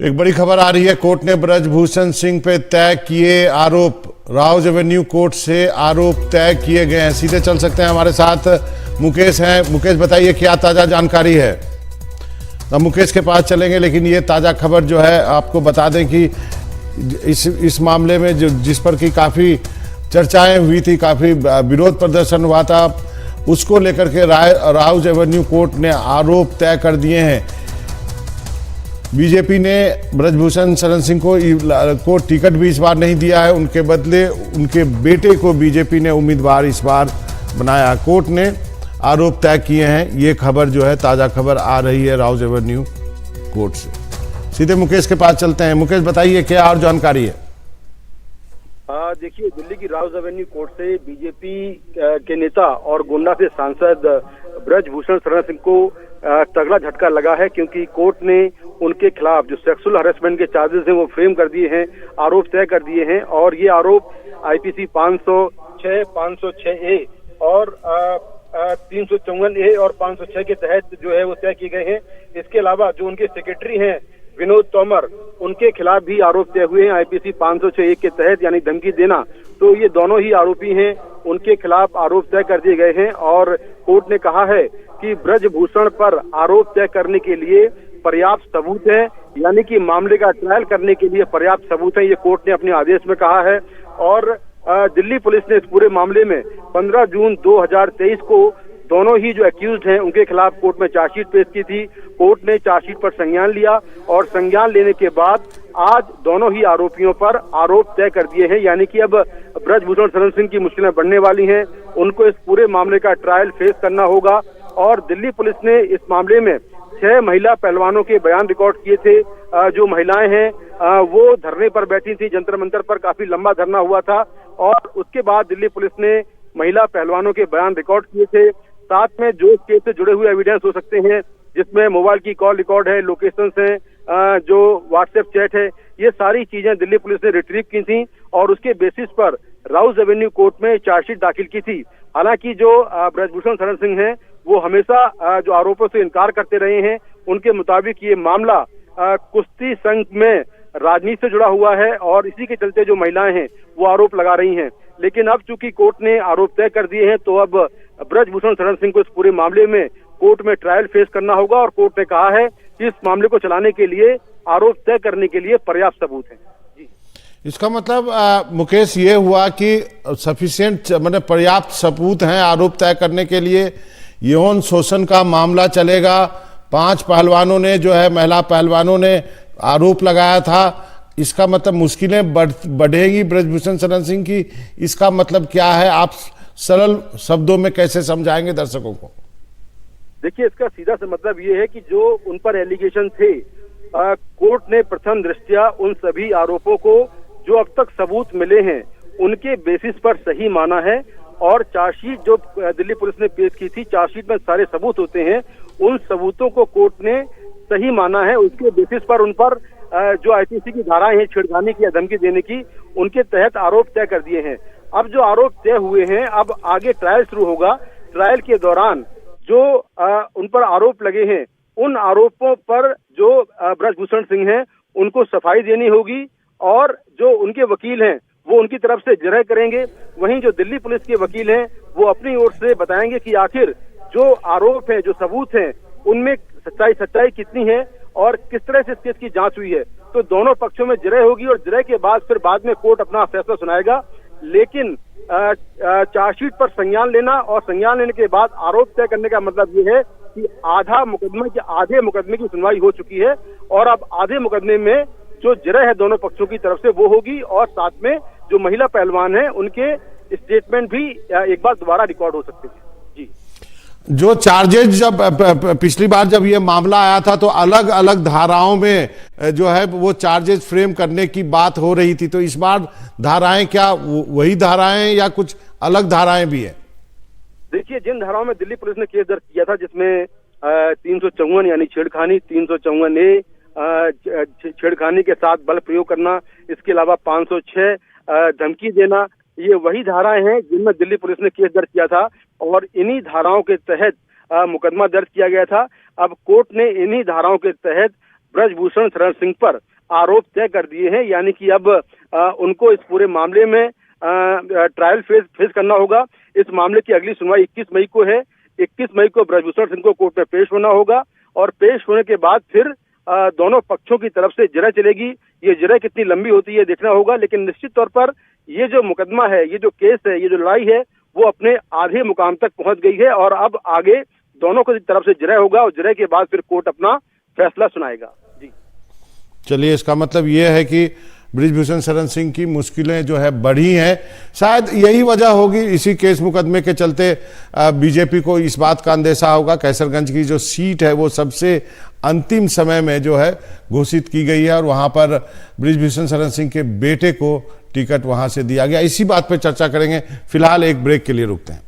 एक बड़ी खबर आ रही है। कोर्ट ने ब्रजभूषण सिंह पे तय किए आरोप, राउज एवेन्यू कोर्ट से आरोप तय किए गए हैं। सीधे चल सकते हैं, हमारे साथ मुकेश हैं। मुकेश बताइए क्या ताजा जानकारी है। अब मुकेश के पास चलेंगे, लेकिन ये ताजा खबर जो है आपको बता दें कि इस मामले में जिस पर की काफी चर्चाएं हुई थी, काफी विरोध प्रदर्शन हुआ था, उसको लेकर के राउज एवेन्यू कोर्ट ने आरोप तय कर दिए हैं। बीजेपी ने ब्रजभूषण शरण सिंह को टिकट भी इस बार नहीं दिया है, उनके बदले उनके बेटे को बीजेपी ने उम्मीदवार इस बार बनाया। कोर्ट ने आरोप तय किए हैं। ये खबर जो है ताजा खबर आ रही है राउज एवेन्यू कोर्ट से। सीधे मुकेश के पास चलते हैं। मुकेश बताइए क्या और जानकारी है। देखिए, दिल्ली की राउज एवेन्यू कोर्ट से बीजेपी के नेता और गोंडा से सांसद ब्रजभूषण शरण सिंह को तगड़ा झटका लगा है, क्योंकि कोर्ट ने उनके खिलाफ जो सेक्सुअल हरेसमेंट के चार्जेस हैं वो फ्रेम कर दिए हैं, आरोप तय कर दिए हैं। और ये आरोप आईपीसी 506, 506A और 354A और 506 के तहत जो है वो तय किए गए हैं। इसके अलावा जो उनके सेक्रेटरी हैं विनोद तोमर, उनके खिलाफ भी आरोप तय हुए हैं आईपीसी 506 के तहत, यानी धमकी देना। तो ये दोनों ही आरोपी हैं, उनके खिलाफ आरोप तय कर दिए गए हैं। और कोर्ट ने कहा है कि ब्रजभूषण पर आरोप तय करने के लिए पर्याप्त सबूत है, यानी कि मामले का ट्रायल करने के लिए पर्याप्त सबूत है, ये कोर्ट ने अपने आदेश में कहा है। और दिल्ली पुलिस ने इस पूरे मामले में 15 जून 2023 को दोनों ही जो एक्यूज्ड हैं उनके खिलाफ कोर्ट में चार्जशीट पेश की थी। कोर्ट ने चार्जशीट पर संज्ञान लिया और संज्ञान लेने के बाद आज दोनों ही आरोपियों पर आरोप तय कर दिए हैं, यानी कि अब ब्रजभूषण शरण सिंह की मुश्किलें बढ़ने वाली हैं। उनको इस पूरे मामले का ट्रायल फेस करना होगा। और दिल्ली पुलिस ने इस मामले में 6 महिला पहलवानों के बयान रिकॉर्ड किए थे। जो महिलाएं हैं वो धरने पर बैठी थी, जंतर मंतर पर काफी लंबा धरना हुआ था। और उसके बाद दिल्ली पुलिस ने महिला पहलवानों के बयान रिकॉर्ड किए थे। साथ में जो केस से जुड़े हुए एविडेंस हो सकते हैं, जिसमें मोबाइल की कॉल रिकॉर्ड है, लोकेशंस हैं, जो व्हाट्सएप चैट है, ये सारी चीजें दिल्ली पुलिस ने रिट्रीव की थी और उसके बेसिस पर राउज एवेन्यू कोर्ट में चार्जशीट दाखिल की थी। हालांकि जो ब्रजभूषण शरण सिंह हैं वो हमेशा जो आरोपों से इनकार करते रहे हैं। उनके मुताबिक ये मामला कुश्ती संघ में राजनीति से जुड़ा हुआ है और इसी के चलते जो महिलाएं हैं वो आरोप लगा रही हैं। लेकिन अब चूंकि कोर्ट ने आरोप तय कर दिए हैं, तो अब ब्रजभूषण शरण सिंह को इस पूरे मामले में कोर्ट में ट्रायल फेस करना होगा। और कोर्ट ने कहा है कि इस मामले को चलाने के लिए, आरोप तय करने के लिए पर्याप्त सबूत है। जी, इसका मतलब मुकेश ये हुआ कि सफिशिएंट मतलब पर्याप्त सबूत हैं आरोप तय करने के लिए। यौन शोषण का मामला चलेगा। 5 पहलवानों ने जो है, महिला पहलवानों ने आरोप लगाया था। इसका मतलब मुश्किलें बढ़ेगी ब्रजभूषण शरण सिंह की। इसका मतलब क्या है, आप सरल शब्दों में कैसे समझाएंगे दर्शकों को। देखिए, इसका सीधा सा मतलब ये है कि जो उन पर एलिगेशन थे, कोर्ट ने प्रथम दृष्टया उन सभी आरोपों को जो अब तक सबूत मिले हैं उनके बेसिस पर सही माना है। और चार्जशीट जो दिल्ली पुलिस ने पेश की थी, चार्जशीट में सारे सबूत होते हैं, उन सबूतों को कोर्ट ने सही माना है। उसके बेसिस पर उन पर जो आईपीसी की धाराएं हैं छेड़खानी की या धमकी देने की, उनके तहत आरोप तय कर दिए हैं। अब जो आरोप तय हुए हैं, अब आगे ट्रायल शुरू होगा। ट्रायल के दौरान जो उन पर आरोप लगे हैं, उन आरोपों पर जो ब्रजभूषण सिंह हैं उनको सफाई देनी होगी और जो उनके वकील हैं वो उनकी तरफ से जरह करेंगे। वहीं जो दिल्ली पुलिस के वकील हैं वो अपनी ओर से बताएंगे कि आखिर जो आरोप है, जो सबूत हैं, उनमें सच्चाई कितनी है और किस तरह से इस केस की जांच हुई है। तो दोनों पक्षों में जरह होगी और जरह के बाद फिर बाद में कोर्ट अपना फैसला सुनाएगा। लेकिन चार्जशीट पर संज्ञान लेना और संज्ञान लेने के बाद आरोप तय करने का मतलब ये है कि आधे मुकदमे की सुनवाई हो चुकी है और अब आधे मुकदमे में जो जरह है दोनों पक्षों की तरफ से वो होगी। और साथ में जो महिला पहलवान हैं उनके स्टेटमेंट भी एक बार दोबारा रिकॉर्ड हो सकते हैं। जी, जो चार्जेज जब पिछली बार जब ये मामला आया था तो अलग अलग धाराओं में जो है वो चार्जेज फ्रेम करने की बात हो रही थी, तो इस बार धाराएं क्या वही धाराएं या कुछ अलग धाराएं भी है? देखिए, जिन धाराओं में दिल्ली पुलिस ने केस दर्ज किया था, जिसमें 354 यानी छेड़खानी, 354A छेड़खानी के साथ बल प्रयोग करना, इसके अलावा 506 धमकी देना, ये वही धाराएं हैं जिनमें दिल्ली पुलिस ने केस दर्ज किया था और इन्हीं धाराओं के तहत मुकदमा दर्ज किया गया था। अब कोर्ट ने इन्हीं धाराओं के तहत ब्रजभूषण शरण सिंह पर आरोप तय कर दिए हैं, यानी कि अब उनको इस पूरे मामले में ट्रायल फेस करना होगा। इस मामले की अगली सुनवाई 21 मई को है। 21 मई को ब्रजभूषण सिंह को कोर्ट में पेश होना होगा और पेश होने के बाद फिर दोनों पक्षों की तरफ से जिरह चलेगी। ये जिरह कितनी लंबी होती है देखना होगा, लेकिन निश्चित तौर पर ये जो मुकदमा है, ये जो केस है, ये जो लड़ाई है, वो अपने आधे मुकाम तक पहुंच गई है और अब आगे दोनों की तरफ से जिरह होगा और जिरह के बाद फिर कोर्ट अपना फैसला सुनाएगा। जी चलिए, इसका मतलब ये है कि ब्रिजभूषण शरण सिंह की मुश्किलें जो है बढ़ी हैं। शायद यही वजह होगी, इसी केस मुकदमे के चलते बीजेपी को इस बात का अंदेशा होगा। कैसरगंज की जो सीट है वो सबसे अंतिम समय में जो है घोषित की गई है और वहां पर ब्रिजभूषण शरण सिंह के बेटे को टिकट वहां से दिया गया। इसी बात पर चर्चा करेंगे। फिलहाल एक ब्रेक के लिए रुकते हैं।